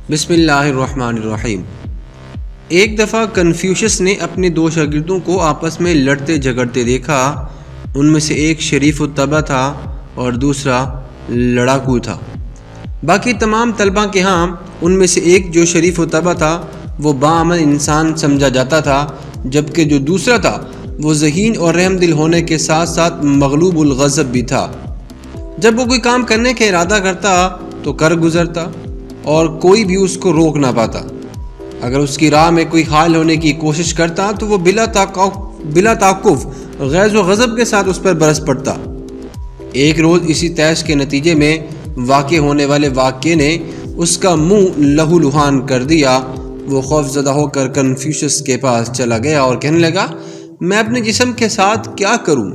بسم اللہ الرحمن الرحیم۔ ایک دفعہ کنفیوشس نے اپنے دو شاگردوں کو آپس میں لڑتے جھگڑتے دیکھا۔ ان میں سے ایک شریف الطبع تھا اور دوسرا لڑاکو تھا۔ باقی تمام طلباء کے ہاں ان میں سے ایک جو شریف الطبع تھا وہ باعمل انسان سمجھا جاتا تھا، جبکہ جو دوسرا تھا وہ ذہین اور رحم دل ہونے کے ساتھ ساتھ مغلوب الغضب بھی تھا۔ جب وہ کوئی کام کرنے کا ارادہ کرتا تو کر گزرتا اور کوئی بھی اس کو روک نہ پاتا۔ اگر اس کی راہ میں کوئی حائل ہونے کی کوشش کرتا تو وہ بلا توقف غیظ و غضب کے ساتھ اس پر برس پڑتا۔ ایک روز اسی تیش کے نتیجے میں واقع ہونے والے واقعے نے اس کا منہ لہو لہان کر دیا۔ وہ خوف زدہ ہو کر کنفیوشس کے پاس چلا گیا اور کہنے لگا، میں اپنے جسم کے ساتھ کیا کروں؟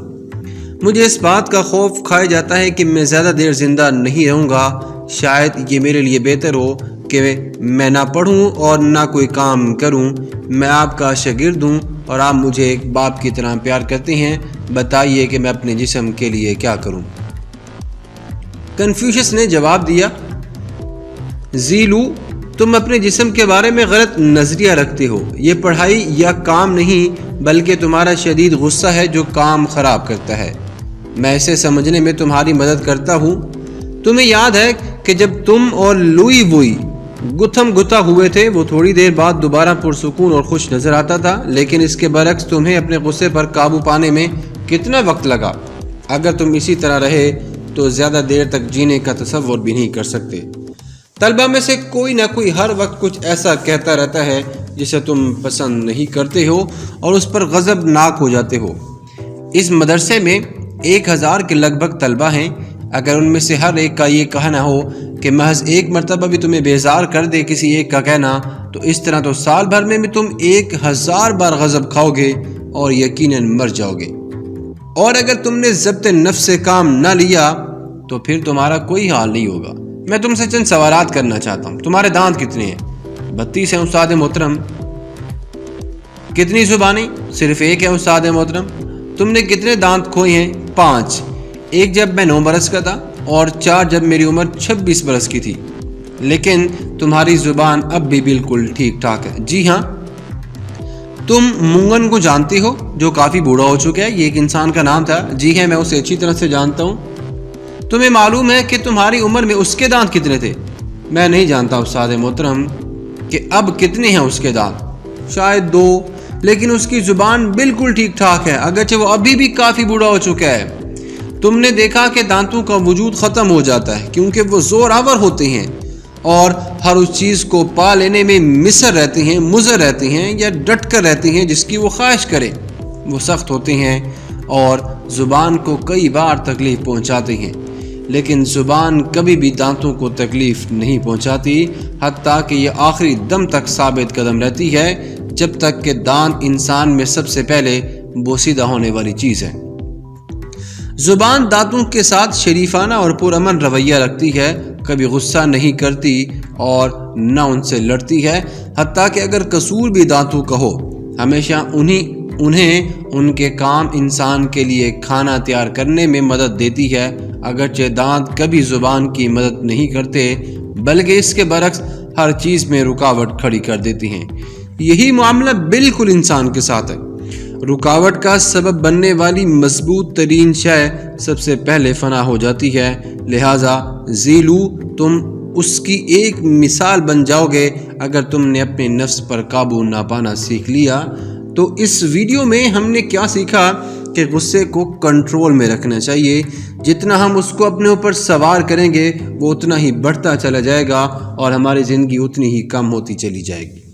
مجھے اس بات کا خوف کھائے جاتا ہے کہ میں زیادہ دیر زندہ نہیں رہوں گا۔ شاید یہ میرے لیے بہتر ہو کہ میں نہ پڑھوں اور نہ کوئی کام کروں۔ میں آپ کا شاگرد ہوں اور آپ مجھے ایک باپ کی طرح پیار کرتے ہیں۔ بتائیے کہ میں اپنے جسم کے لیے کیا کروں؟ کنفیوشس نے جواب دیا، زیلو، تم اپنے جسم کے بارے میں غلط نظریہ رکھتے ہو۔ یہ پڑھائی یا کام نہیں بلکہ تمہارا شدید غصہ ہے جو کام خراب کرتا ہے۔ میں اسے سمجھنے میں تمہاری مدد کرتا ہوں۔ تمہیں یاد ہے کہ جب تم اور لوئی ووئی گتھم گتھا ہوئے تھے، وہ تھوڑی دیر بعد دوبارہ پرسکون اور خوش نظر آتا تھا، لیکن اس کے برعکس تمہیں اپنے غصے پر قابو پانے میں کتنا وقت لگا؟ اگر تم اسی طرح رہے تو زیادہ دیر تک جینے کا تصور بھی نہیں کر سکتے۔ طلبہ میں سے کوئی نہ کوئی ہر وقت کچھ ایسا کہتا رہتا ہے جسے تم پسند نہیں کرتے ہو اور اس پر غضب ناک ہو جاتے ہو۔ اس مدرسے میں 1000 کے لگ بھگ طلبہ ہیں۔ اگر ان میں سے ہر ایک کا یہ کہنا ہو کہ محض ایک مرتبہ بھی تمہیں بیزار کر دے کسی ایک کا کہنا، تو اس طرح تو سال بھر میں تم 1000 بار غضب کھاؤ گے اور یقیناً مر جاؤ گے۔ اور اگر تم نے ضبط نفس سے کام نہ لیا تو پھر تمہارا کوئی حال نہیں ہوگا۔ میں تم سے چند سوالات کرنا چاہتا ہوں۔ تمہارے دانت کتنے ہیں؟ 32 ہیں استاد محترم۔ کتنی زبانیں؟ صرف ایک ہے استاد محترم۔ تم نے کتنے دانت کھوئے ہیں؟ 5۔ ایک جب میں 9 برس کا تھا اور 4 جب میری عمر 26 برس کی تھی۔ لیکن تمہاری زبان اب بھی بالکل ٹھیک ٹھاک ہے۔ جی ہاں۔ تم مونگن کو جانتے ہو جو کافی بوڑھا ہو چکا ہے؟ یہ ایک انسان کا نام تھا۔ جی ہے، میں اسے اچھی طرح سے جانتا ہوں۔ تمہیں معلوم ہے کہ تمہاری عمر میں اس کے دانت کتنے تھے؟ میں نہیں جانتا استاد محترم کہ اب کتنے ہیں اس کے دانت۔ شاید 2، لیکن اس کی زبان بالکل ٹھیک ٹھاک ہے، اگرچہ وہ ابھی بھی کافی بوڑھا ہو چکا ہے۔ تم نے دیکھا کہ دانتوں کا وجود ختم ہو جاتا ہے کیونکہ وہ زور آور ہوتے ہیں اور ہر اس چیز کو پا لینے میں مصر رہتے ہیں یا ڈٹ کر رہتے ہیں جس کی وہ خواہش کرے۔ وہ سخت ہوتے ہیں اور زبان کو کئی بار تکلیف پہنچاتے ہیں، لیکن زبان کبھی بھی دانتوں کو تکلیف نہیں پہنچاتی، حتیٰ کہ یہ آخری دم تک ثابت قدم رہتی ہے جب تک کہ دانت انسان میں سب سے پہلے بوسیدہ ہونے والی چیز ہے۔ زبان دانتوں کے ساتھ شریفانہ اور پرامن رویہ رکھتی ہے، کبھی غصہ نہیں کرتی اور نہ ان سے لڑتی ہے، حتیٰ کہ اگر قصور بھی دانتوں کا ہو، ہمیشہ انہیں ان کے کام انسان کے لیے کھانا تیار کرنے میں مدد دیتی ہے۔ اگرچہ دانت کبھی زبان کی مدد نہیں کرتے بلکہ اس کے برعکس ہر چیز میں رکاوٹ کھڑی کر دیتی ہیں۔ یہی معاملہ بالکل انسان کے ساتھ ہے۔ رکاوٹ کا سبب بننے والی مضبوط ترین شے سب سے پہلے فنا ہو جاتی ہے، لہٰذا زیلو، تم اس کی ایک مثال بن جاؤ گے اگر تم نے اپنے نفس پر قابو نہ پانا سیکھ لیا۔ تو اس ویڈیو میں ہم نے کیا سیکھا کہ غصے کو کنٹرول میں رکھنا چاہیے۔ جتنا ہم اس کو اپنے اوپر سوار کریں گے وہ اتنا ہی بڑھتا چلا جائے گا اور ہماری زندگی اتنی ہی کم ہوتی چلی جائے گی۔